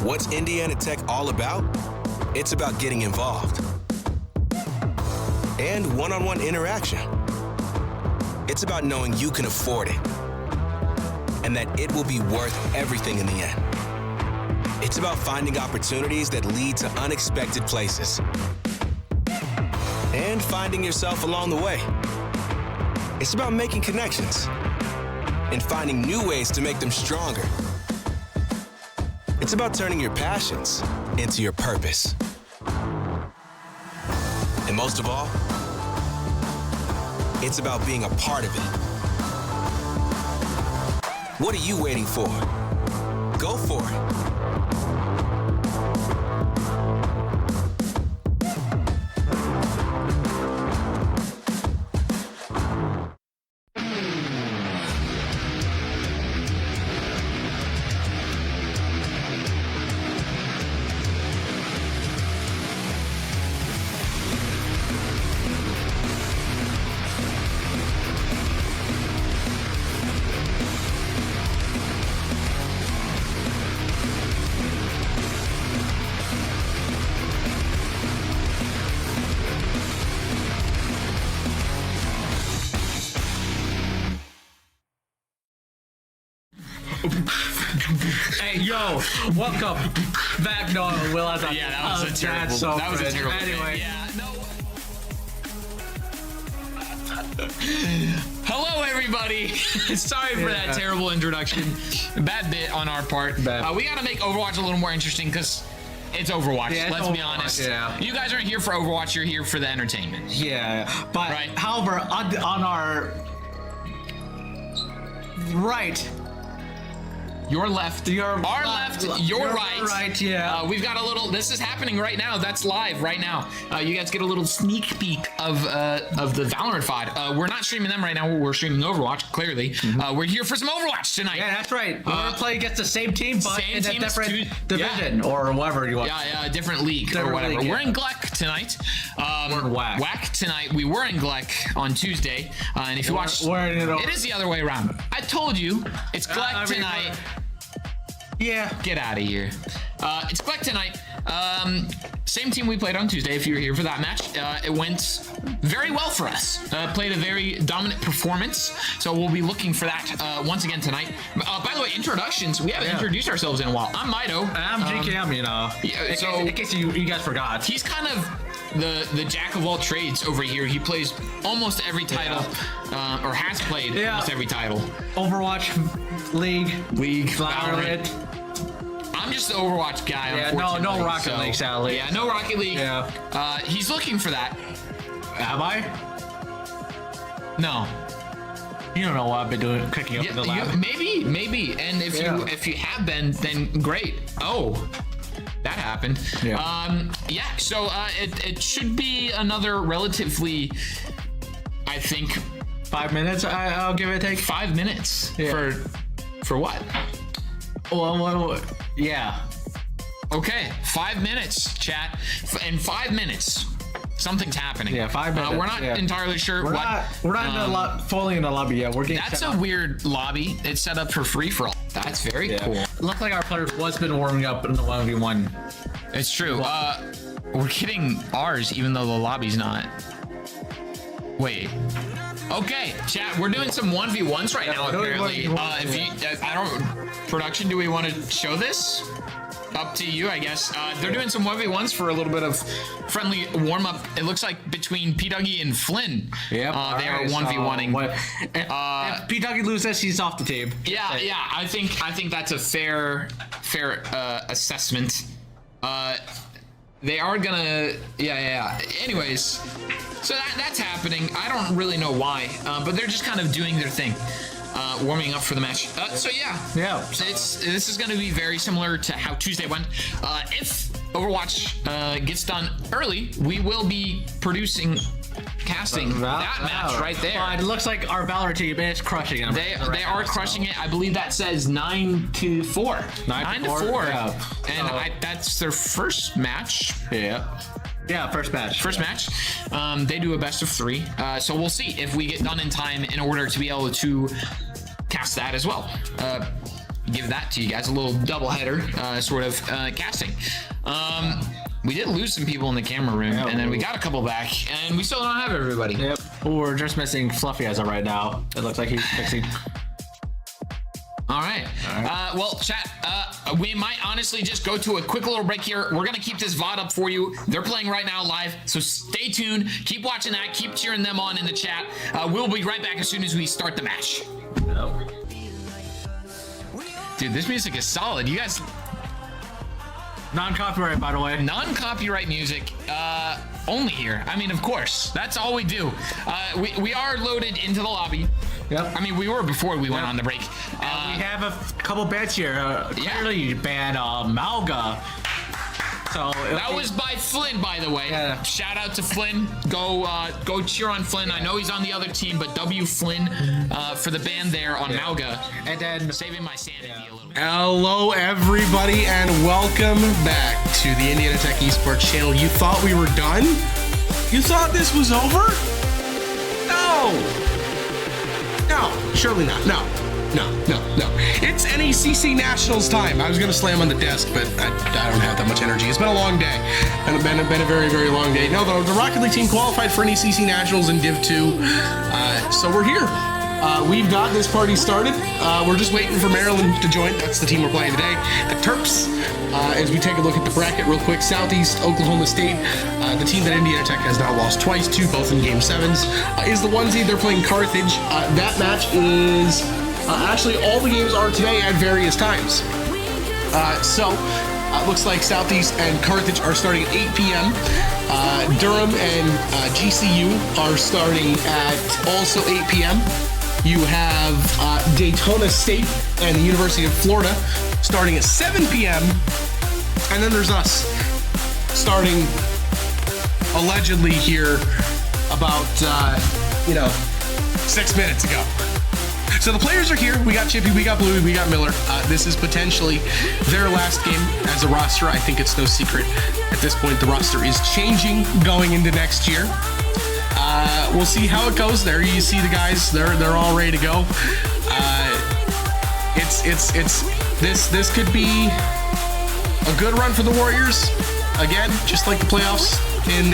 What's Indiana Tech all about? It's about getting involved and one-on-one interaction. It's about knowing you can afford it and that it will be worth everything in the end. It's about finding opportunities that lead to unexpected places and finding yourself along the way. It's about making connections and finding new ways to make them stronger. It's about turning your passions into your purpose. And most of all, it's about being a part of it. What are you waiting for? Go for it. Hey, yo, welcome back. No, Will, I thought that was a terrible. Anyway. Yeah, no. Hello, everybody. Sorry for that terrible introduction. Bad bit on our part. We got to make Overwatch a little more interesting because it's Overwatch. Let's be honest. Yeah. You guys aren't here for Overwatch. You're here for the entertainment. Yeah, but right. However, on our right. Your left, our left, your right. Right, yeah. We've got a little. This is happening right now. That's live right now. You guys get a little sneak peek of the Valorant VOD. We're not streaming them right now. We're streaming Overwatch. Clearly, we're here for some Overwatch tonight. Yeah, that's right. We're gonna play against the same team, but in a different division or whatever you want. Yeah, different league or whatever. We're in Gleck tonight. We're in WAC. WAC tonight. We were in Gleck on Tuesday, and if you watch, it is the other way around. I told you, it's Gleck tonight. Yeah. Get out of here. It's Gleck tonight. Same team we played on Tuesday, if you were here for that match. It went very well for us. Played a very dominant performance. So we'll be looking for that once again tonight. By the way, introductions. We haven't introduced ourselves in a while. I'm Mido. And I'm GKM, you know. In case you guys forgot. He's kind of the jack of all trades over here. He plays almost every title, or has played almost every title. Overwatch, League, Valorant. I'm just the Overwatch guy. Yeah, no Rocket League, sadly. Yeah, no Rocket League. Yeah. He's looking for that. Am I? No. You don't know what I've been doing, cooking up in the lab. Maybe. And if you have been, then great. Oh. That happened. Yeah. So it should be another relatively, I think, 5 minutes. I'll give it a take. 5 minutes for what? Well, yeah. Okay, 5 minutes, chat. In 5 minutes, something's happening. Yeah, 5 minutes. We're not entirely sure we're what. We're not fully in the lobby yet. We're getting. That's a weird lobby. It's set up for free for all. That's very cool. Looks like our players was been warming up in the 1v1. It's true. We're getting ours, even though the lobby's not. Wait. Okay, chat. We're doing some 1v1s right now. Apparently, I don't. Production, do we want to show this? Up to you, I guess. They're doing some 1v1s for a little bit of friendly warm-up. It looks like between P. Dougie and Flynn. Yep. They are 1v1ing. If P. Dougie loses, he's off the team. Yeah. I think that's a fair assessment. They are gonna. Yeah. Anyways, so that's happening. I don't really know why, but they're just kind of doing their thing. Warming up for the match. This is going to be very similar to how Tuesday went. If Overwatch gets done early, we will be casting that match right there. It looks like our Valor team is crushing it. They are crushing it. I believe that says 9-4. 9-4. Yeah. And that's their first match. Yeah, first match. They do a best of 3. So we'll see if we get done in time in order to be able to cast that as well. give that to you guys, a little doubleheader sort of casting. We did lose some people in the camera room, and then we got a couple back, and we still don't have everybody. Yep. We're just missing Fluffy as of right now. It looks like he's fixing. All right. Well, chat, we might honestly just go to a quick little break here. We're going to keep this VOD up for you. They're playing right now live, so stay tuned. Keep watching that. Keep cheering them on in the chat. We'll be right back as soon as we start the match. Nope. Dude, this music is solid. You guys... Non-copyright, by the way. Non-copyright music, only here. I mean, of course. That's all we do. We are loaded into the lobby. Yep. I mean, we were before we went on the break. We have a couple bans here. Clearly, you banned Malga. So that was by Flynn, by the way. Yeah. Shout out to Flynn. Go cheer on Flynn. I know he's on the other team, but W Flynn for the ban there on Malga. And then saving my sanity a little bit. Hello, everybody, and welcome back to the Indiana Tech Esports channel. You thought we were done? You thought this was over? No, surely not. No. It's NECC Nationals time. I was going to slam on the desk, but I don't have that much energy. It's been a long day. It's been a very, very long day. No, the Rocket League team qualified for NECC Nationals in Div 2, so we're here. We've got this party started. We're just waiting for Maryland to join. That's the team we're playing today. The Terps, as we take a look at the bracket real quick. Southeast Oklahoma State, the team that Indiana Tech has now lost twice to, both in Game 7s, is the onesie. They're playing Carthage. That match is... actually, all the games are today at various times. Looks like Southeast and Carthage are starting at 8 p.m. Durham and GCU are starting at also 8 p.m. You have Daytona State and the University of Florida starting at 7 p.m. And then there's us starting allegedly here about, 6 minutes ago. So the players are here. We got Chippy, we got Bluey, we got Miller. This is potentially their last game as a roster. I think it's no secret at this point the roster is changing going into next year. We'll see how it goes. There you see the guys. They're all ready to go. This could be a good run for the Warriors. Again, just like the playoffs in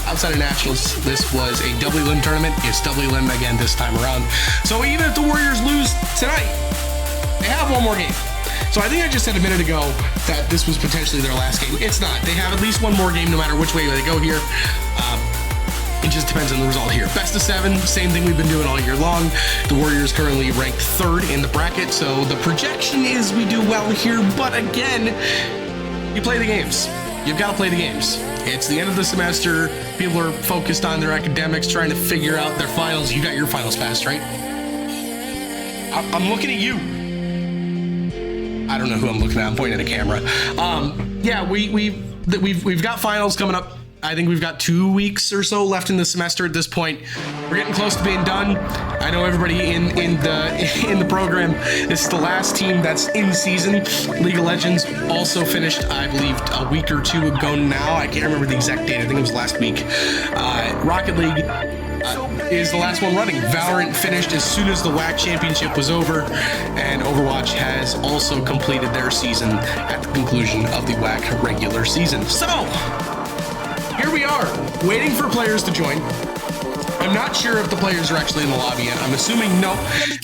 outside of Nationals, this was a doubly limb tournament. It's doubly limb again this time around. So even if the Warriors lose tonight, they have one more game. So I think I just said a minute ago that this was potentially their last game. It's not. They have at least one more game no matter which way they go here. It just depends on the result here. Best of 7, same thing we've been doing all year long. The Warriors currently ranked 3rd in the bracket, so the projection is we do well here. But again, you play the games. You've got to play the games. It's the end of the semester. People are focused on their academics, trying to figure out their finals. You got your finals passed, right? I'm looking at you. I don't know who I'm looking at. I'm pointing at a camera. We've got finals coming up. I think we've got 2 weeks or so left in the semester at this point. We're getting close to being done. I know everybody in the program. This is the last team that's in season. League of Legends also finished, I believe, a week or two ago now. I can't remember the exact date. I think it was last week. Rocket League is the last one running. Valorant finished as soon as the WAC championship was over, and Overwatch has also completed their season at the conclusion of the WAC regular season. So here we are, waiting for players to join. I'm not sure if the players are actually in the lobby yet. I'm assuming no,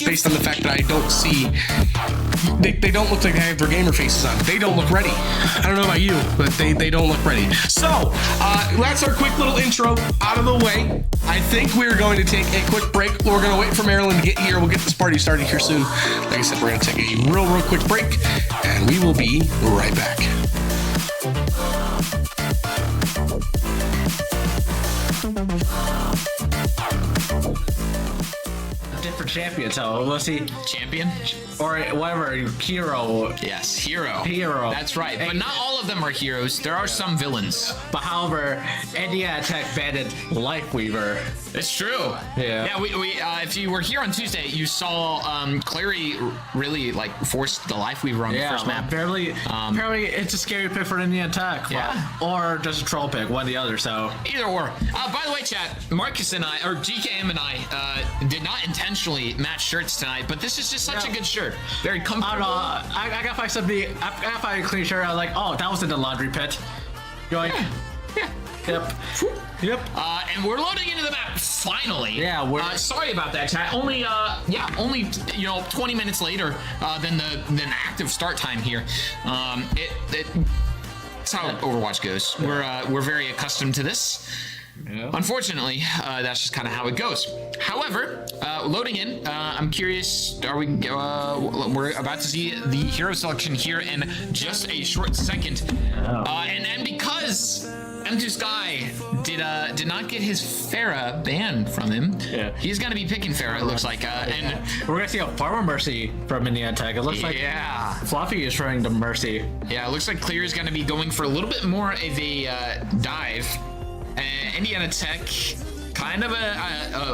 based on the fact that I don't see... They don't look like they have their gamer faces on. They don't look ready. I don't know about you, but they don't look ready. So, that's our quick little intro out of the way. I think we're going to take a quick break. We're going to wait for Maryland to get here. We'll get this party started here soon. Like I said, we're going to take a real quick break, and we will be right back. different champion, so we'll see. Champion? Or whatever, hero. Yes, hero. Hero. That's right. But not all of them are heroes. There are some villains. But however, Indiana Tech banned Lifeweaver. It's true. Yeah. Yeah, we if you were here on Tuesday, you saw Clary really like forced the Lifeweaver on the first map. Apparently it's a scary pick for Indiana Tech. Yeah. Or just a troll pick, one or the other, so. Either or. By the way, chat, Marcus and I, or GKM and I, did not intentionally evenly matched shirts tonight, but this is just such a good shirt. Very comfortable. I don't know. I gotta find something. I gotta find a clean shirt. I'm like, oh, that was in the laundry pit. Yoink. Yeah. Yep. Yep. And we're loading into the map finally. Yeah, we're sorry about that, chat. Only 20 minutes later than the active start time here. That's how Overwatch goes. We're very accustomed to this. Yeah. Unfortunately, that's just kind of how it goes. However, loading in, I'm curious. We're about to see the hero selection here in just a short second. And because M2 Sky did not get his Pharah banned from him, he's gonna be picking Pharah. It looks like, and we're gonna see a Farmer Mercy from Indiana Tech. It looks like Fluffy is throwing the Mercy. Yeah, it looks like Clear is gonna be going for a little bit more of a dive. Indiana Tech, kind of a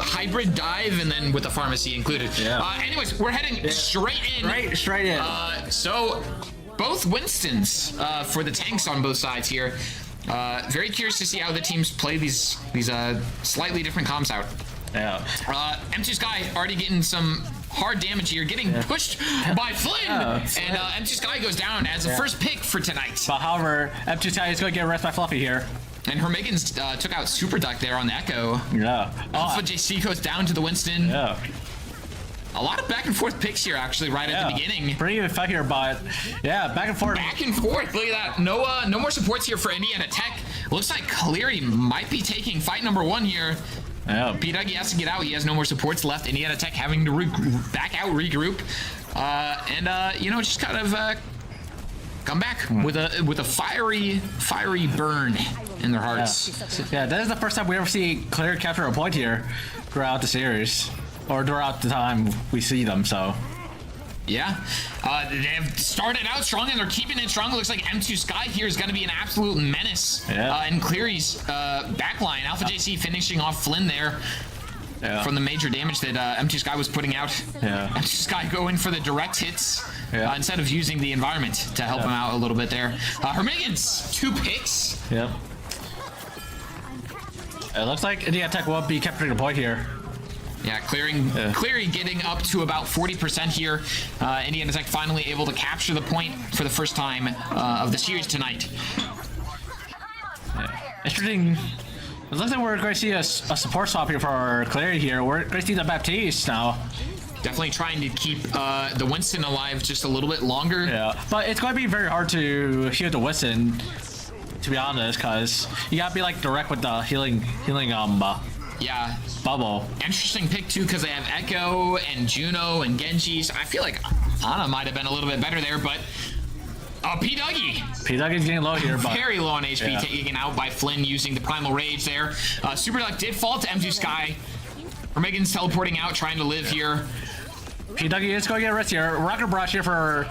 hybrid dive, and then with the pharmacy included. Yeah. Anyways, we're heading straight in. Straight in. So both Winstons for the tanks on both sides here. Very curious to see how the teams play these slightly different comps out. Yeah. M2 Sky already getting some hard damage here, getting pushed by Flynn, and M2 Sky goes down as the first pick for tonight. But however, M2 Sky is going to get arrested by Fluffy here. And her Megan's took out Super Duck there on the Echo. Yeah. Alpha JC goes down to the Winston. Yeah. A lot of back and forth picks here, actually, right at the beginning. Pretty even fight here, but back and forth. Back and forth. Look at that. No more supports here for Indiana Tech. Looks like Cleary might be taking fight number 1 here. Yeah. P-Dougie has to get out. He has no more supports left. Indiana Tech having to back out, regroup, and just kind of come back with a fiery burn in their hearts. Yeah, that is the first time we ever see Clear capture a point here throughout the series, or throughout the time we see them. So. Yeah, they have started out strong and they're keeping it strong. It looks like M2 Sky here is going to be an absolute menace. Yeah. And Cleary's backline. Alpha JC finishing off Flynn there from the major damage that M2 Sky was putting out. Yeah. M2 Sky going for the direct hits instead of using the environment to help him out a little bit there. Hermigan's 2 picks. Yep. It looks like Indiana Tech will be capturing a point here. Yeah, Cleary getting up to about 40% here. Indiana Tech finally able to capture the point for the first time of the series tonight. Interesting. It looks like we're going to see a support swap here for Cleary here. We're going to see the Baptiste now. Definitely trying to keep the Winston alive just a little bit longer. Yeah, but it's going to be very hard to heal the Winston, to be honest, because you got to be like direct with the healing bubble. Interesting pick too, because they have Echo and Juno and Genji's. I feel like Ana might have been a little bit better there, but P-Duggie's getting low here, but very low on HP, taken out by Flynn using the Primal Rage there. Super Duck did fall to M2 Sky. Megan's teleporting out, trying to live here. P-Duggie is going to get arrested here. Rocket Barrage here for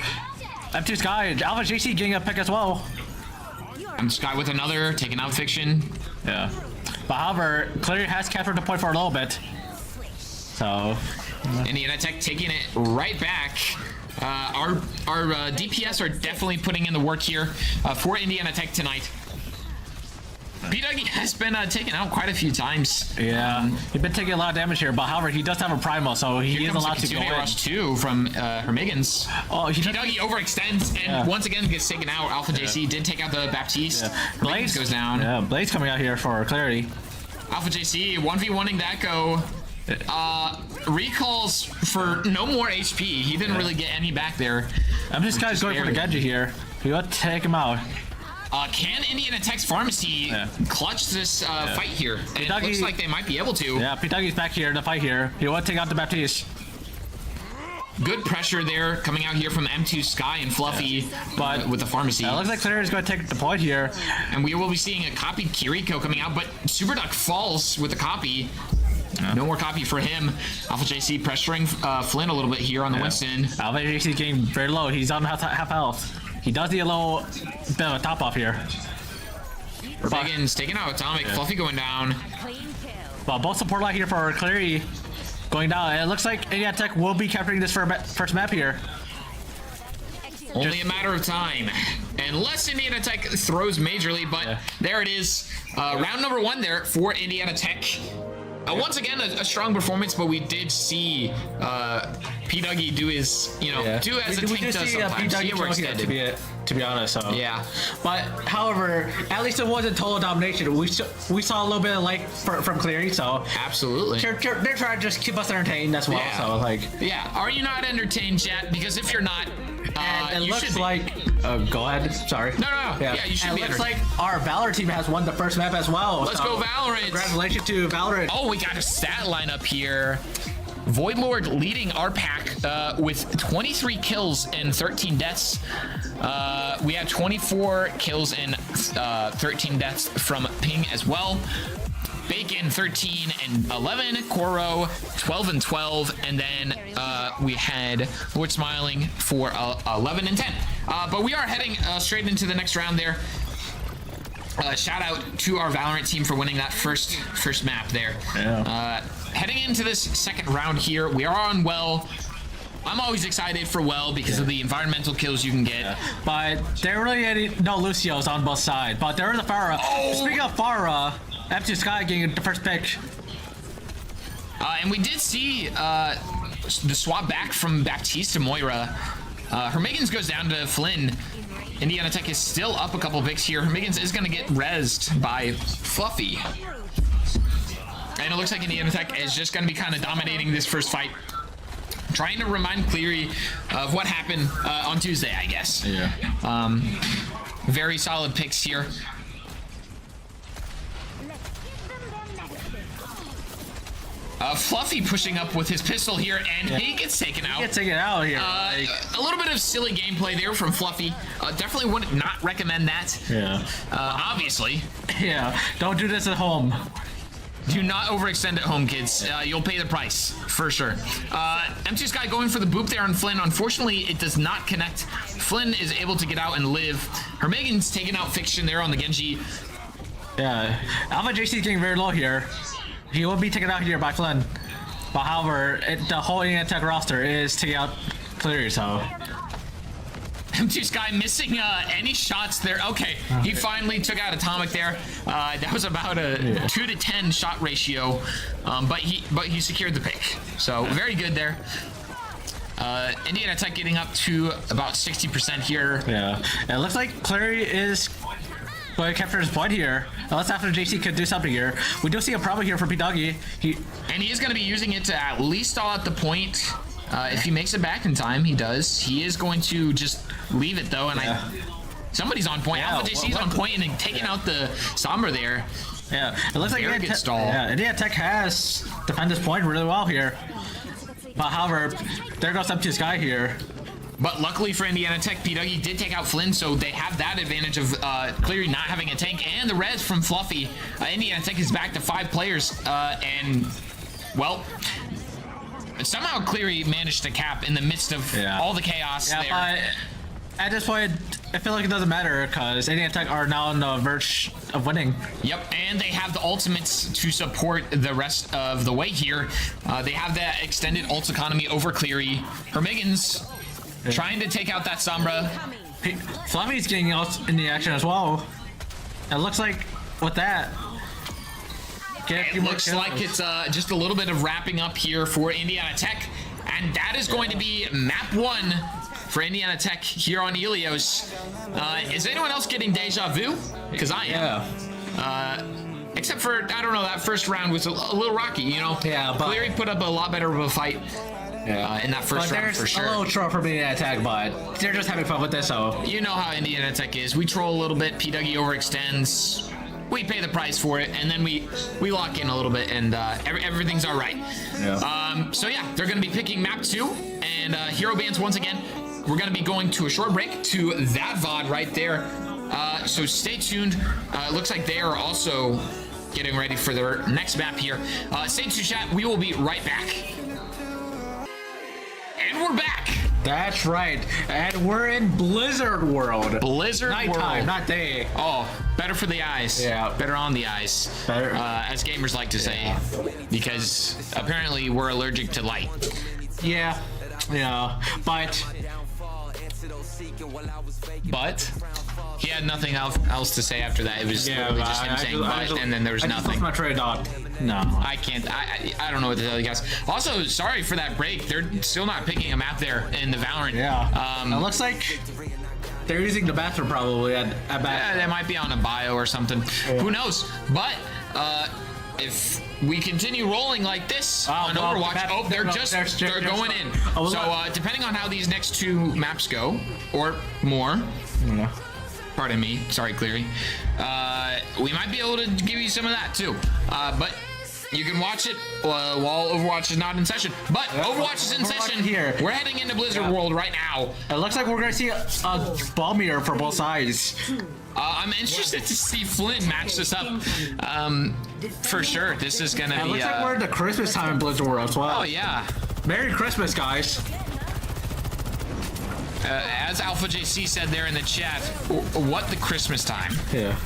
M2 Sky. Alpha JC getting a pick as well. M2 Sky with another, taking out Fiction. Yeah. But however, Cleary has captured the point for a little bit. So Indiana Tech taking it right back. Our DPS are definitely putting in the work here for Indiana Tech tonight. P-Dougie has been taken out quite a few times. Yeah, he's been taking a lot of damage here, but however, he does have a primal, so he is allowed to go in. Rush too from Hermigan's. Oh, P-Dougie overextends and once again gets taken out. Alpha JC did take out the Baptiste. Blaze goes down. Yeah, Blaze coming out here for clarity. Alpha JC 1v1ing that go. Recalls for no more HP. He didn't really get any back there. This guy's going for the Genji here. We got to take him out. Can Indiana Tech's Pharmacy clutch this fight here? And it looks like they might be able to. Yeah, P-Duggie's back here in the fight here. He want to take out the Baptiste. Good pressure there coming out here from M2 Sky and Fluffy, but with the Pharmacy. It looks like Clear is going to take the point here. And we will be seeing a copied Kiriko coming out, but Super Duck falls with the copy. No more copy for him. Alpha JC pressuring Flynn a little bit here on the Winston. Alpha JC is getting very low. He's on half health. He does need a little bit of a top off here. Biggins taking out Atomic. Fluffy going down. Well, both support line here for Cleary going down. And it looks like Indiana Tech will be capturing this first map here. Only a matter of time. Unless Indiana Tech throws majorly, but there it is. Round number 1 there for Indiana Tech. Once again, a strong performance, but we did see P. Dougie do his, do as a tank does sometimes. He overextended. To be honest, so. Yeah. But however, at least it wasn't total domination. We saw a little bit of like from Cleary, so absolutely. They're trying to just keep us entertained as well. Yeah. So like. Yeah. Are you not entertained, chat? Because if you're not, and it you looks should like. Go ahead. Sorry. No. Yeah, you should and be it looks entertained. like our Valor team has won the first map as well. Let's go Valorant. Congratulations to Valorant. Oh, we got a stat lineup here. Void Lord leading our pack with 23 kills and 13 deaths. We have 24 kills and 13 deaths from Ping as well. Bacon 13 and 11, Koro 12 and 12, and then we had Lord Smiling for 11 and 10. But we are heading straight into the next round there. Shout out to our Valorant team for winning that first map there. Yeah. Heading into this second round here, we are on Well. I'm always excited for Well because of the environmental kills you can get. Yeah. But there really no Lucios on both sides. But there is a Pharah. Oh. Speaking of Pharah, Empty Sky getting the first pick. And we did see the swap back from Baptiste to Moira. Hermigans goes down to Flynn. Indiana Tech is still up a couple picks here. Hermigans is going to get rezzed by Fluffy. And it looks like Indiana Tech is just going to be kind of dominating this first fight. Trying to remind Cleary of what happened on Tuesday, I guess. Yeah. Very solid picks here. Fluffy pushing up with his pistol here, and he gets taken out. He gets taken out here. A little bit of silly gameplay there from Fluffy. Definitely would not recommend that. Yeah. Obviously. Yeah. Don't do this at home. Do not overextend at home, kids. You'll pay the price, for sure. Empty Sky going for the boop there on Flynn. Unfortunately, it does not connect. Flynn is able to get out and live. Hermegan's taking out Fiction there on the Genji. Yeah. Alpha JC is getting very low here. He will be taken out here by Flynn. But however, the whole Indiana Tech roster is taking out Cleary, so. Empty Sky missing any shots there. Okay, he finally took out Atomic there. That was about a 2 to 10 shot ratio, but he secured the pick. So very good there. Indiana Tech getting up to about 60% here. Yeah, it looks like Cleary is going to capture his point here. Unless after JC could do something here. We do see a problem here for P. Dougie. And he is going to be using it to at least stall out the point. If he makes it back in time, he does. He is going to just leave it though, and somebody's on point. Alpha JC's on point and then taking out the Sombra there. Yeah, it looks like Indiana stall. Yeah, Indiana Tech has defended this point really well here. But however, there goes Empty Sky here. But luckily for Indiana Tech, P. Dougie did take out Flynn, so they have that advantage of Cleary not having a tank and the res from Fluffy. Indiana Tech is back to 5 players, and well, somehow Cleary managed to cap in the midst of all the chaos there. But at this point, I feel like it doesn't matter because Indiana Tech are now on the verge of winning. Yep, and they have the ultimates to support the rest of the way here. They have that extended ult economy over Cleary. Hermigans trying to take out that Sombra. Fluffy's getting out in the action as well. It looks like with that. It looks like it's just a little bit of wrapping up here for Indiana Tech. And that is going to be map 1 for Indiana Tech here on Helios. Is anyone else getting deja vu? Because I am. Except for, I don't know, that first round was a little rocky, you know? Yeah, but Cleary put up a lot better of a fight in that first round for sure. A little troll for Indiana Tech, but they're just having fun with this, so. You know how Indiana Tech is. We troll a little bit, P. Dougie overextends. We pay the price for it, and then we lock in a little bit, and everything's all right. Yeah. So yeah, they're going to be picking map 2, and Hero Bands once again. We're going to be going to a short break to that VOD right there. So stay tuned. Looks like they are also getting ready for their next map here. Stay tuned, chat. We will be right back. And we're back. That's right. And we're in Blizzard World. Blizzard Nighttime, World. not day. Oh, better for the eyes. Yeah. Better on the eyes. Better. As gamers like to say. Because apparently we're allergic to light. Yeah. Yeah. But He had nothing else to say after that. It was literally just him saying but, and then there was nothing. My trade dot. No. I can't. I don't know what to tell you guys. Also, sorry for that break. They're still not picking a map there in the Valorant. Yeah. It looks like they're using the bathroom probably at yeah, they might be on a bio or something. Yeah. Who knows? But if we continue rolling like this on Overwatch, they're going in. So depending on how these next 2 maps go, or more. Yeah. Pardon me. Sorry, Cleary. We might be able to give you some of that too. But you can watch it while Overwatch is not in session. But Overwatch is in session. Here. We're heading into Blizzard World right now. It looks like we're going to see a ball mirror for both sides. I'm interested to see Flynn match this up. For sure. This is going to be... It looks like we're at the Christmas time in Blizzard World as well. Oh, yeah. Merry Christmas, guys. As Alpha JC said there in the chat, what the Christmas time? Yeah.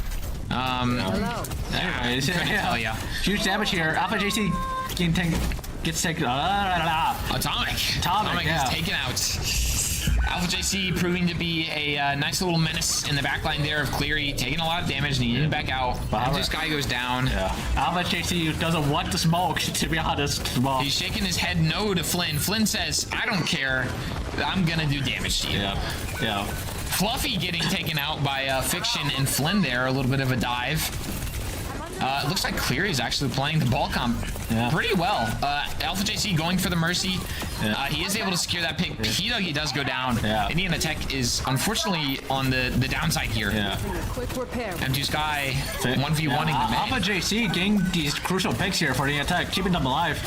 Anyways, couldn't tell ya. Huge damage here. Alpha JC gets taken. Atomic yeah. is taken out. Alpha JC proving to be a nice little menace in the backline there of Cleary, taking a lot of damage, needing it back out. This guy goes down. Yeah. Alpha JC doesn't want the smoke, to be honest. Well, he's shaking his head no to Flynn. Flynn says, I don't care. I'm gonna do damage to you. Yeah. Fluffy getting taken out by Fiction and Flynn there. A little bit of a dive. It looks like Cleary is actually playing the ball comp pretty well. Alpha JC going for the Mercy. He is able to secure that pick. P-Dougie does go down. Indiana Tech is unfortunately on the downside here. M2 Sky 1v1ing the Alpha JC getting these crucial picks here for Indiana Tech, keeping them alive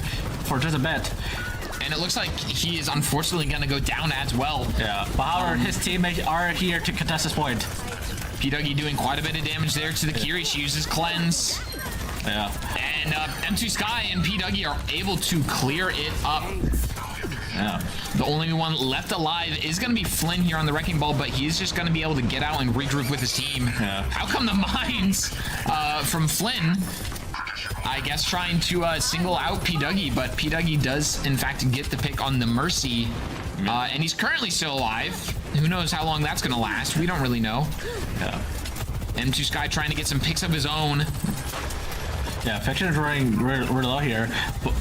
for just a bit. And it looks like he is unfortunately going to go down as well. Yeah. But however, his teammates are here to contest this point. P-Dougie doing quite a bit of damage there to the Kiri. She uses Cleanse. Yeah. And M2 Sky and P-Dougie are able to clear it up. Yeah. The only one left alive is going to be Flynn here on the Wrecking Ball, but he's just going to be able to get out and regroup with his team. Yeah. How come the mines from Flynn, I guess, trying to single out P-Dougie, but P-Dougie does, in fact, get the pick on the Mercy. And he's currently still alive. Who knows how long that's going to last? We don't really know. Yeah. M2 Sky trying to get some picks of his own. Yeah, Fiction is running really low here.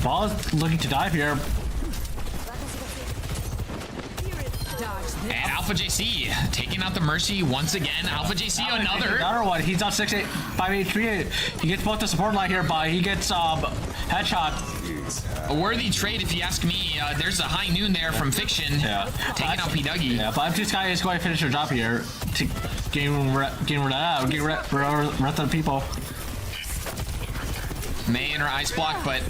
Ball is looking to dive here. And Alpha JC taking out the Mercy once again. Alpha JC another one. He's on 6-8, 5-8, 3-8. He gets both the support line here, but he gets headshot. A worthy trade, if you ask me. There's a high noon there from Fiction. Taking out P-Dougie. Yeah, but M2 Sky is going to finish her job here to get rid of the people. May in her ice block, but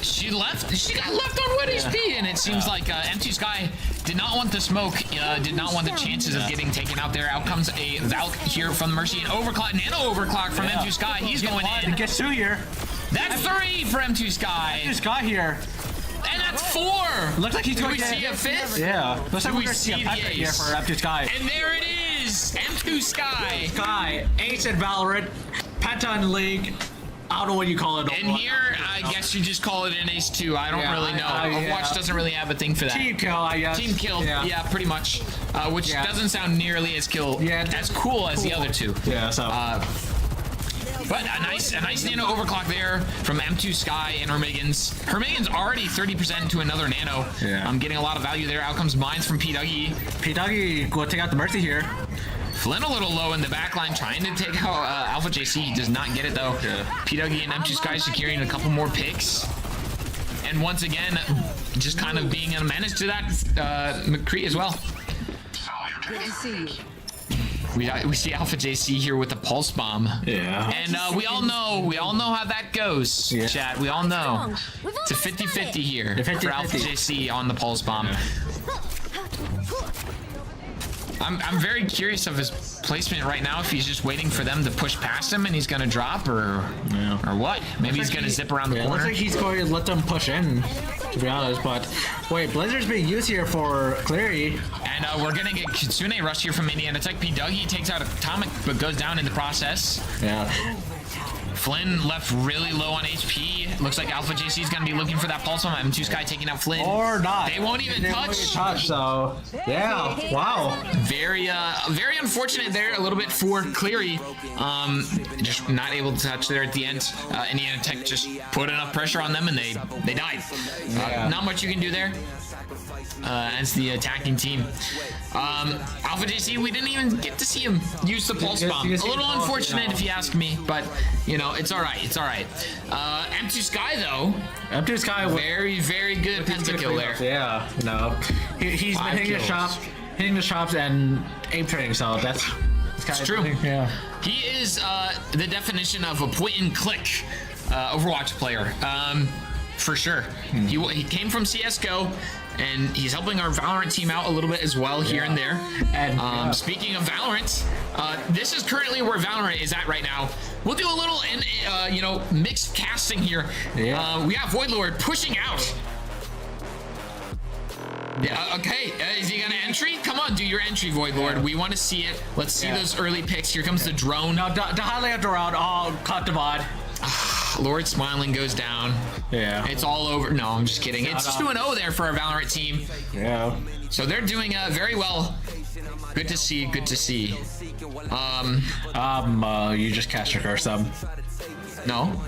she got left on 1 HP, and it seems like M2 Sky did not want the smoke, did not want the chances of getting taken out there. Out comes a Valk here from the Mercy, and nano overclock from M2 Sky. He's going in. Gets 2 here. That's 3 for M2 Sky. M2 Sky here. And that's 4. Looks like he's going to see a 5th? Yeah. Looks like we're going to see a Petra here for M2 Sky. And there it is. M2 Sky. Sky, Ace in Valorant, Penta in League. I don't know what you call it. And here, I guess you just call it an ace 2. I don't really know. Overwatch doesn't really have a thing for that. Team kill, I guess. Team kill, yeah pretty much. Which doesn't sound nearly as as cool as the other 2. Yeah, so. But a nice nano overclock there from M2 Sky and Hermigans. Hermigans already 30% to another nano. Yeah. Getting a lot of value there. Out comes mines from P-Dougie. P-Dougie go take out the Mercy here. Flynn a little low in the backline, trying to take out Alpha JC. He does not get it though. P-Dougie and M2 Sky securing a couple more picks. And once again, just kind of being a menace to that McCree as well. Good to see you. We see Alpha JC here with the pulse bomb. Yeah. And we all know how that goes, chat. We all know. It's a 50-50 here for Alpha JC on the pulse bomb. I'm very curious of his placement right now, if he's just waiting for them to push past him and he's going to drop or what. Maybe he's going to zip around the corner. Looks like he's going to let them push in, to be honest. But wait, Blizzard's being used here for Cleary. And we're going to get Kitsune rush here from Indiana Tech. P-Dougie takes out Atomic but goes down in the process. Yeah. Flynn left really low on HP. Looks like Alpha JC is going to be looking for that pulse on M2 Sky taking out Flynn. Or not. They won't even touch. So yeah, wow. Very unfortunate there a little bit for Cleary. Just not able to touch there at the end. Indiana Tech just put enough pressure on them and they died. Not much you can do there as the attacking team. Alpha JC, we didn't even get to see him use the pulse bomb. A little unfortunate if you ask me, but you know, it's all right. It's all right. M2 Sky though. M2 Sky, very good pentakill there. Yeah, no, he's been hitting the shops and aim training, so that's it's true. Yeah, he is the definition of a point and click Overwatch player, for sure. He came from CS:GO. And he's helping our Valorant team out a little bit as well here and there. And speaking of Valorant, this is currently where Valorant is at right now. We'll do a little, mixed casting here. Yeah. We have Voidlord pushing out. Yeah, okay. Is he gonna entry? Come on, do your entry, Voidlord. Yeah. We want to see it. Let's see those early picks. Here comes the drone. Now, the highlight round. Oh, cut the VOD. Lord Smiling goes down. Yeah. It's all over. No, I'm just kidding. It's 2-0 there for our Valorant team. Yeah. So they're doing very well. Good to see. Good to see. You just cast your curse up. No.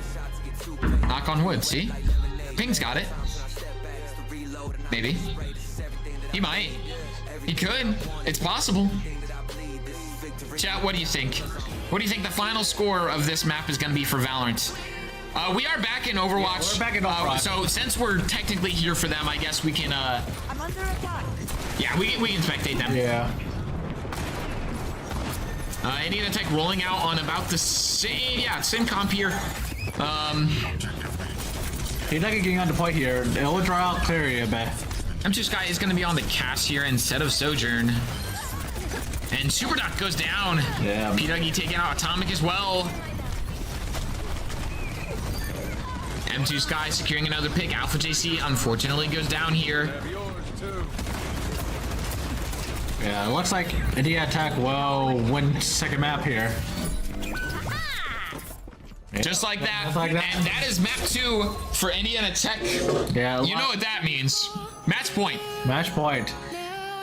Knock on wood. See? Ping's got it. Maybe. He might. He could. It's possible. Chat, what do you think? What do you think the final score of this map is going to be for Valorant? We are back in Overwatch. Yeah, we're back in Overwatch. So since we're technically here for them, I guess we can. I'm under attack. Yeah, we can spectate them. Yeah. Indiana Tech rolling out on about the same comp here. He's not getting on the point here. It'll draw out Cleary a bit. M2 Sky is going to be on the cast here instead of Sojourn. And Super Duck goes down. Yeah. P-Dougie taking out Atomic as well. M2 Sky securing another pick. Alpha JC unfortunately goes down here. Yeah, it looks like Indiana Tech will win second map here. Just like that. Just like that. And that is map 2 for Indiana Tech. Yeah. You know what that means. Match point. Match point.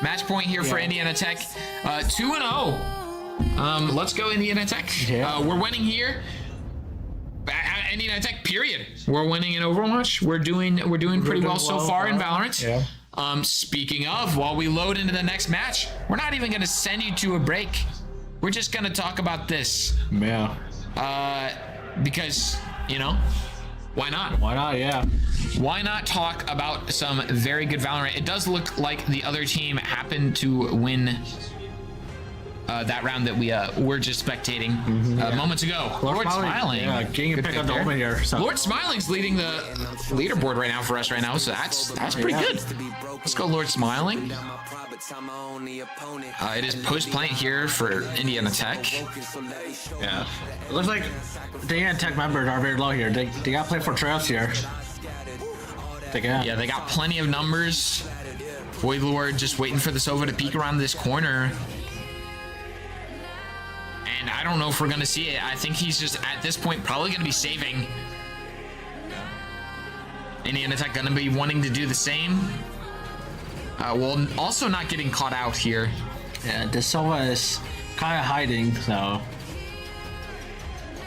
Match point here for Indiana Tech. 2-0. Let's go Indiana Tech. Yeah. We're winning here. Indiana Tech, period. We're winning in Overwatch. We're doing pretty well so far in Valorant. Yeah. Speaking of, while we load into the next match, we're not even gonna send you to a break. We're just gonna talk about this. Yeah. Because, you know, why not? Why not? Yeah. Why not talk about some very good Valorant? It does look like the other team happened to win that round that we were just spectating moments ago. Lord Smiling. Yeah, getting a pick on the moment here. So. Lord Smiling's leading the leaderboard right now for us right now, so that's pretty good. Let's go Lord Smiling. It is post-plant here for Indiana Tech. Yeah. It looks like the Indiana Tech members are very low here. They got to play for trails here. Yeah, they got plenty of numbers. Voidlord just waiting for the Sova to peek around this corner. And I don't know if we're going to see it. I think he's just, at this point, probably going to be saving. Indiana Tech going to be wanting to do the same. Well, also not getting caught out here. Yeah, the Sova is kind of hiding, so...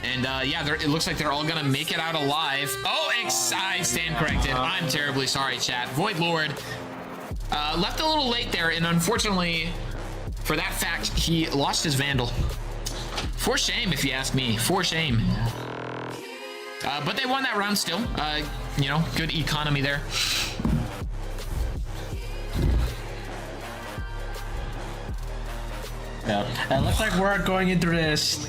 And it looks like they're all gonna make it out alive. Oh, I stand corrected. I'm terribly sorry, chat. Voidlord left a little late there, and unfortunately, for that fact, he lost his Vandal. For shame, if you ask me. For shame. But they won that round still. Good economy there. Yeah, it looks like we're going into this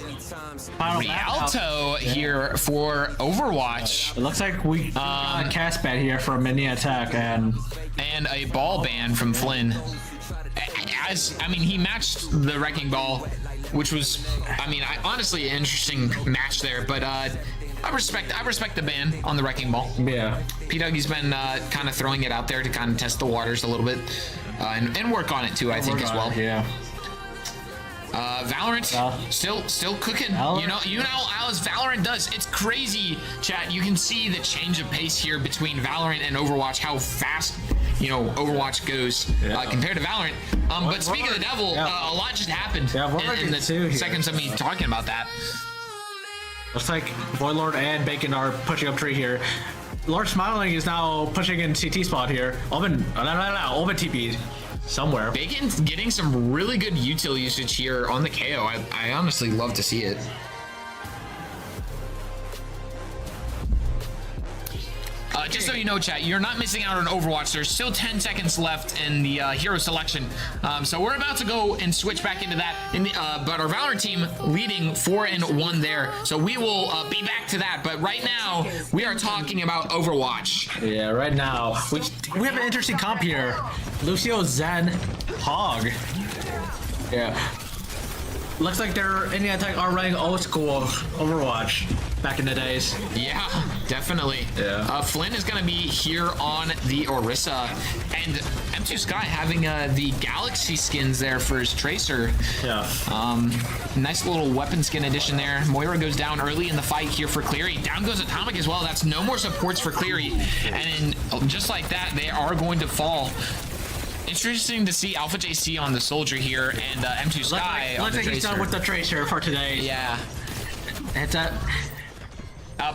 Rialto here for Overwatch. It looks like we got a cast ban here from Indiana Tech and a ball ban from Flynn. He matched the Wrecking Ball, which was, honestly an interesting match there. But I respect the ban on the Wrecking Ball. Yeah. P-Dougie's been kind of throwing it out there to kind of test the waters a little bit and work on it too, I think, as well. Yeah. Valorant still cooking. Valorant. You know how as Valorant does. It's crazy, chat. You can see the change of pace here between Valorant and Overwatch. How fast Overwatch goes compared to Valorant. But speaking of the devil, a lot just happened in the seconds of me talking about that. Looks like Voidlord and Bacon are pushing up tree here. Lord Smiling is now pushing in CT spot here. Open TP somewhere. Bacon's getting some really good util usage here on the KO. I honestly love to see it. Just so you know, chat, you're not missing out on Overwatch. There's still 10 seconds left in the hero selection. So we're about to go and switch back into that. But our Valorant team leading 4-1 there. So we will be back to that. But right now, we are talking about Overwatch. Yeah, right now. We have an interesting comp here. Lucio, Zen, Hog. Yeah. Looks like they're in the attack are running old school Overwatch back in the days. Yeah, definitely. Yeah. Flynn is going to be here on the Orisa, and M2 Sky having the Galaxy skins there for his Tracer. Yeah. Nice little weapon skin addition there. Moira goes down early in the fight here for Cleary. Down goes Atomic as well. That's no more supports for Cleary, and just like that, they are going to fall. Interesting to see Alpha JC on the Soldier here and M2 Sky on the Tracer. He's done with the Tracer for today. Yeah. It's a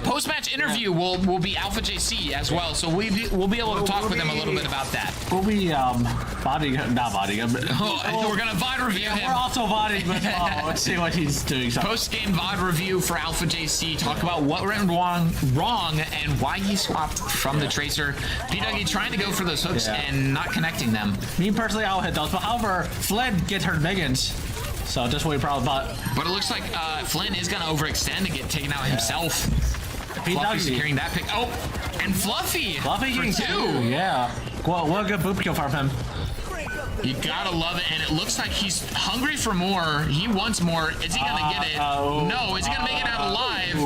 post-match interview will be Alpha JC as well, so we'll be able to talk with him a little bit about that. We'll be not bodying. We're gonna VOD review him. We're also VODing with let's see what he's doing. Post-game VOD review for Alpha JC. Talk about what went wrong and why he swapped from the Tracer. PW trying to go for those hooks and not connecting them. Me personally, I'll hit those, but however, Flynn gets her Megans. So just what we probably thought. But it looks like Flynn is gonna overextend and get taken out himself. Fluffy securing that pick. Oh, and Fluffy getting for 2. Yeah. Well, what a good boop kill from him. You gotta love it, and it looks like he's hungry for more. He wants more. Is he gonna get it? No. Is he gonna make it out alive?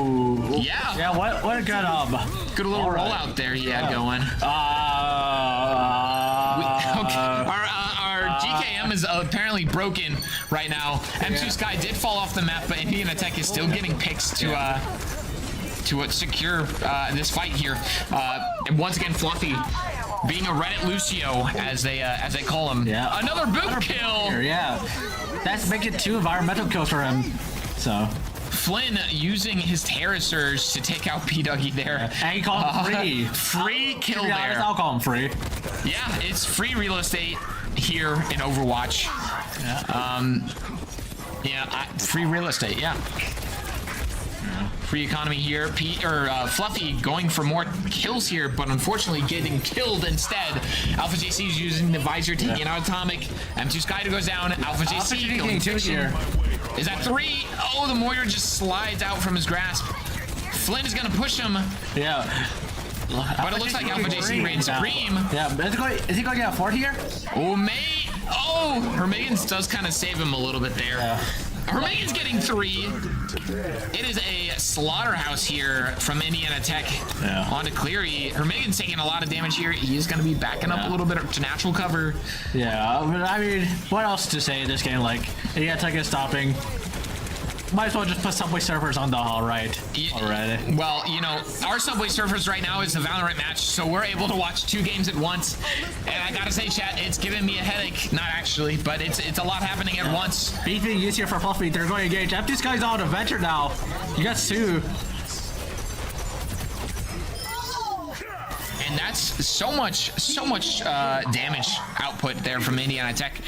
Yeah. Yeah. What a good good little rollout there he had going. Our GKM is apparently broken right now. M2 Sky did fall off the map, but Indiana Tech is still getting picks to secure this fight here. And once again, Fluffy being a Reddit Lucio, as they call him. Yeah. Another boot kill. Yeah. That's making 2 environmental kills for him. So. Flynn using his Terra Surge to take out P-Dougie there. And he called him free. Free kill there. Honest, I'll call him free. Yeah, it's free real estate here in Overwatch. Free real estate, yeah. Free economy here. Fluffy going for more kills here, but unfortunately getting killed instead. Alpha JC is using the visor, taking out Atomic. M2 Sky goes down. Alpha JC killing 2 here. Is that 3? Oh, the Moira just slides out from his grasp. Flynn is gonna push him. Yeah. But it looks like Alpha JC reigns supreme. Yeah, but is he going to get a 4 here? Her Megan's does kind of save him a little bit there. Yeah. Her Megan's getting 3. It is a slaughterhouse here from Indiana Tech onto Cleary. Her Megan's taking a lot of damage here. He is going to be backing up a little bit to natural cover. Yeah, but I mean, what else to say in this game? Like, Indiana Tech is stopping. Might as well just put Subway Surfers on the hall right already. Well, our Subway Surfers right now is the Valorant match, so we're able to watch 2 games at once. And I gotta say, chat, it's giving me a headache. Not actually, but it's a lot happening at once. Being easier for Fluffy. They're going to engage. These guys on adventure now. You got 2. And that's so much damage output there from Indiana Tech.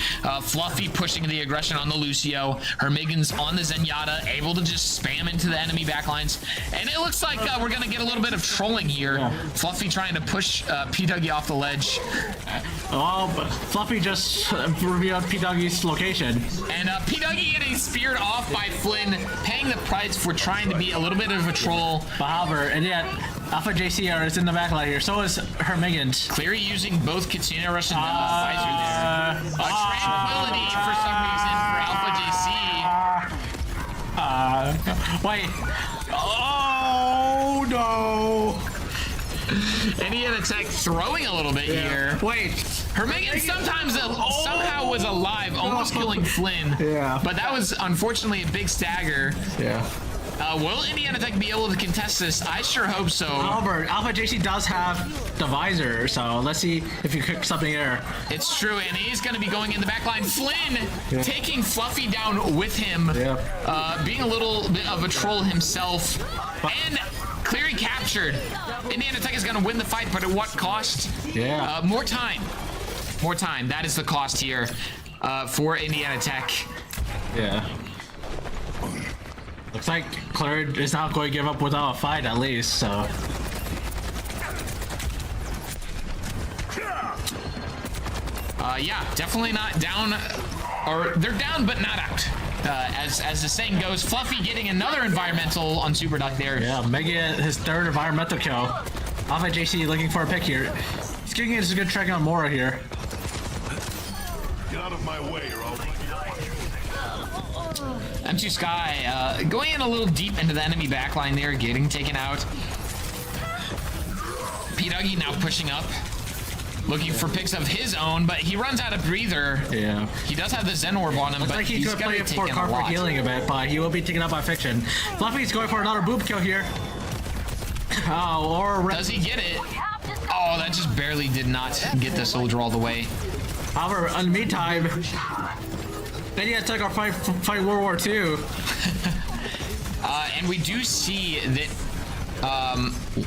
Fluffy pushing the aggression on the Lucio. Hermigan's on the Zenyatta, able to just spam into the enemy backlines. And it looks like we're going to get a little bit of trolling here. Yeah. Fluffy trying to push P-Dougie off the ledge. Oh, but Fluffy just revealed P-Dougie's location. And P-Dougie getting speared off by Flynn, paying the price for trying to be a little bit of a troll. But however, and yet Alpha JCR is in the backline here. So is her Megans. Cleary using both Katsuna Rush and visor there. Tranquility for some reason for Alpha JC. Wait. Oh no. Indiana Tech throwing a little bit here. Wait. Hermegan sometimes somehow was alive, almost killing Flynn. Yeah. But that was unfortunately a big stagger. Yeah. Will Indiana Tech be able to contest this? I sure hope so. Albert, Alpha JC does have the visor, so let's see if you cook something there. It's true, and he's going to be going in the back line. Flynn taking Fluffy down with him, being a little bit of a troll himself, and Cleary captured. Indiana Tech is going to win the fight, but at what cost? Yeah. More time. More time. That is the cost here for Indiana Tech. Yeah. Looks like Cleary is not going to give up without a fight, at least, so. Yeah, definitely not down, or they're down but not out. As the saying goes, Fluffy getting another environmental on Super Duck there. Yeah, Mega his third environmental kill. Alpha JC looking for a pick here. He's getting a good track on Mora here. Get out of my way, or I'll... M2 Sky going in a little deep into the enemy backline there, getting taken out. P-Duggy now pushing up, looking for picks of his own, but he runs out of breather. Yeah. He does have the Zen Orb on him, Looks but like he's could gonna play take for a Car for lot. healing a bit, but he will be taken out by Fiction. Fluffy's going for another boob kill here. Oh, or Does he get it? Oh, that just barely did not get the soldier all the way. however, in the meantime, then you have to take our fight World War II. And we do see that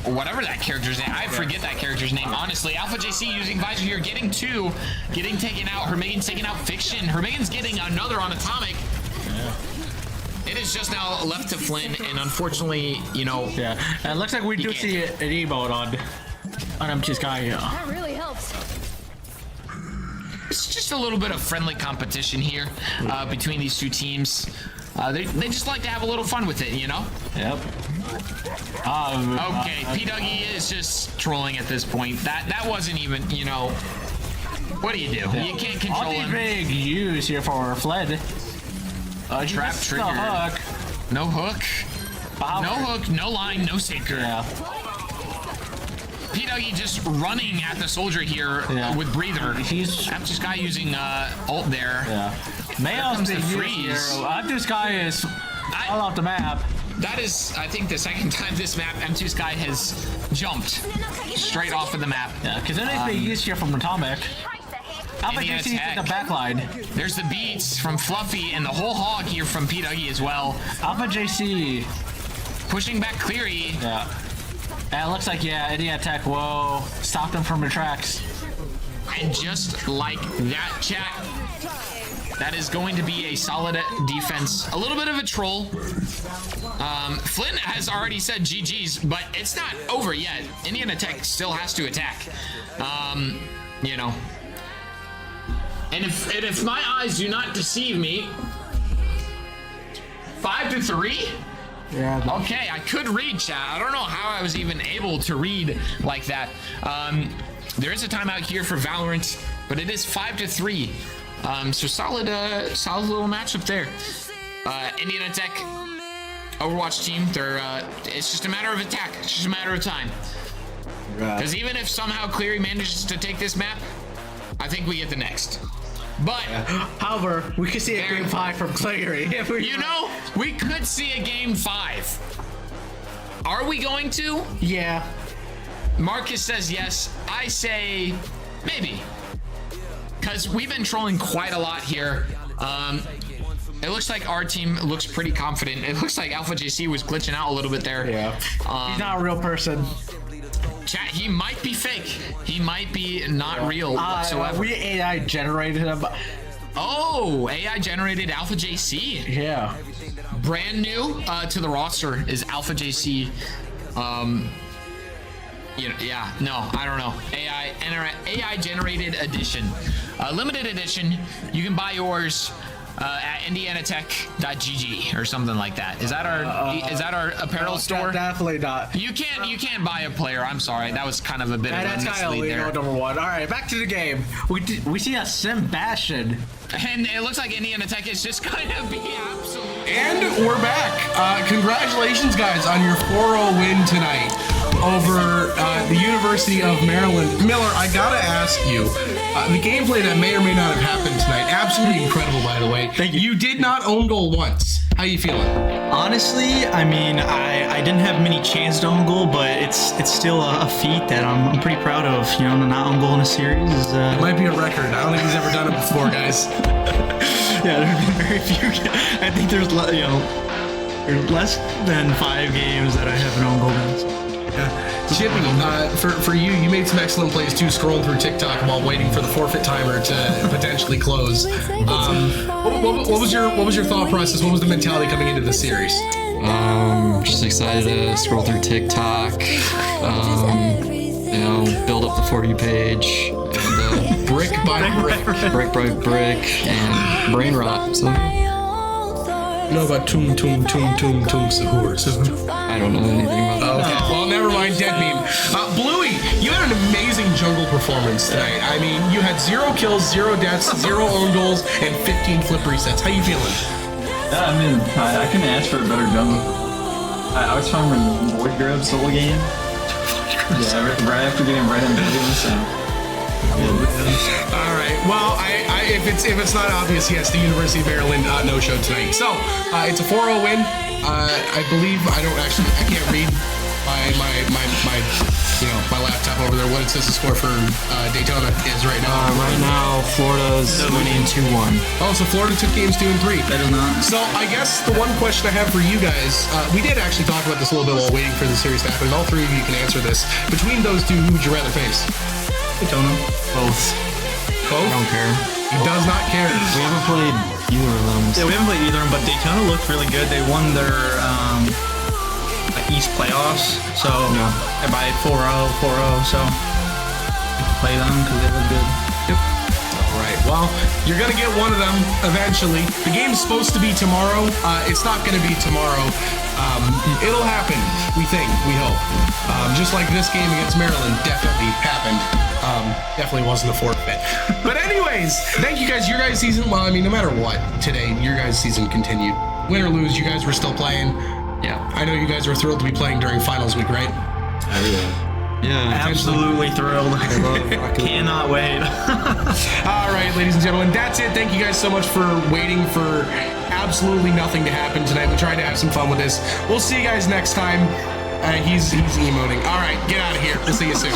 whatever that character's name, I forget that character's name, honestly. Alpha JC using Visor here, getting two, getting taken out. Hermegan's taking out Fiction. Hermegan's getting another on Atomic. It is just now left to Flynn, and unfortunately, you know. Yeah, and it looks like we do see an emote on M2 Sky. Yeah. That really helps. It's just a little bit of friendly competition here between these two teams. They just like to have a little fun with it, you know? Yep. Okay, P-Duggy is just trolling at this point. That wasn't even, you know. What do you do? Yeah. You can't control all these him. big U's here for Fled. Trap trigger. Hook. No hook. No hook, no line, no sinker. Yeah. P-Duggy just running at the soldier here with breather. He's I'm just guy using ult there. yeah. Mayos comes the the freeze. M2 Sky is all off the map. That is, I think, the second time this map, M2 Sky has jumped straight off of the map. Yeah, because then it's been easier from Atomic. Alpha Indiana JC Tech. in the back line. There's the beats from Fluffy and the whole hog here from P-Duggy as well. Alpha JC. Pushing back Cleary. Yeah. And it looks like, yeah, Indiana Tech, whoa, stopped him from the tracks. And just like that, chat, that is going to be a solid defense. A little bit of a troll. Flynn has already said GG's, but it's not over yet. Indiana Tech still has to attack. You know. And if my eyes do not deceive me, 5-3? Yeah. Okay, I could read, chat. I don't know how I was even able to read like that. There is a timeout here for Valorant, but it is 5-3. So solid little matchup there. Indiana Tech, Overwatch team. They're it's just a matter of attack. It's just a matter of time. Because even if somehow Cleary manages to take this map, I think we get the next. But however, we could see a game 5 from Cleary. You know, we could see a game 5. Are we going to? Yeah. Marcus says yes. I say maybe. Because we've been trolling quite a lot here. It looks like our team looks pretty confident. It looks like Alpha JC was glitching out a little bit there. Yeah. He's not a real person. Chat, he might be fake. He might be not real whatsoever. We AI generated him. Oh, AI generated Alpha JC. Yeah. Brand new to the roster is Alpha JC. You know, yeah, no, I don't know. AI generated edition, limited edition. You can buy yours at indianatech.gg or something like that. Is that our apparel store? Definitely not. You can't buy a player. I'm sorry, that was kind of a bit of a mislead there. Number 1. All right, back to the game. We see a Sebastian. And it looks like Indiana Tech is just going to be absolutely. And we're back. Congratulations, guys, on your 4-0 win tonight over the University of Maryland. Miller, I gotta ask you, the gameplay that may or may not have happened tonight, absolutely incredible, by the way. Thank you. You did not own goal once. How you feeling? Honestly, I mean, I didn't have many chances to own goal, but it's still a feat that I'm pretty proud of. You know, to not own goal in a series is. It might be a record. I don't think he's ever done it before, guys. Yeah, there have been very few. I think there's there's less than 5 games that I have an own goal in. Chippy, for you made some excellent plays too, scrolling through TikTok while waiting for the forfeit timer to potentially close. What was your thought process? What was the mentality coming into the series? Just excited to scroll through TikTok, build up the For You page, and Brick by brick, and brain rot. So you know about Toom Sahur. I don't know anything about that. Okay, well, never mind, dead meme. Bluey, you had an amazing jungle performance tonight. I mean, you had 0 kills, 0 deaths, 0 own goals, and 15 flip resets. How you feeling? Yeah, I mean, I couldn't ask for a better jungle. I was fine with Void Grab solo game. Yeah, right after getting right into it, so. All right. Well, if it's not obvious, yes, the University of Maryland no show tonight. So it's a 4-0 win. I believe I can't read my laptop over there. What it says the score for Daytona is right now. Right now, Florida's winning 2-1. Oh, so Florida took games 2 and 3. That is not. So I guess the one question I have for you guys, we did actually talk about this a little bit while waiting for the series to happen, and all 3 of you can answer this. Between those 2, who would you rather face? Daytona. Both. I don't care. He does not care. We haven't played either of them. Yeah, we haven't played either of them, but Daytona looked really good. They won their East playoffs, so by 4-0, so play them because they look good. Yep. All right. Well, you're gonna get one of them eventually. The game's supposed to be tomorrow. It's not gonna be tomorrow. It'll happen. We think. We hope. Just like this game against Maryland definitely happened. Definitely wasn't a forfeit. But anyways, thank you guys. Your guys' season. Well, I mean, no matter what, today your guys' season continued. Win or lose, you guys were still playing. Yeah. I know you guys were thrilled to be playing during finals week, right? Yeah. Absolutely thrilled. Cannot wait. All right, ladies and gentlemen, that's it. Thank you guys so much for waiting for absolutely nothing to happen tonight. We tried to have some fun with this. We'll see you guys next time. He's emoting. All right, get out of here. We'll see you soon.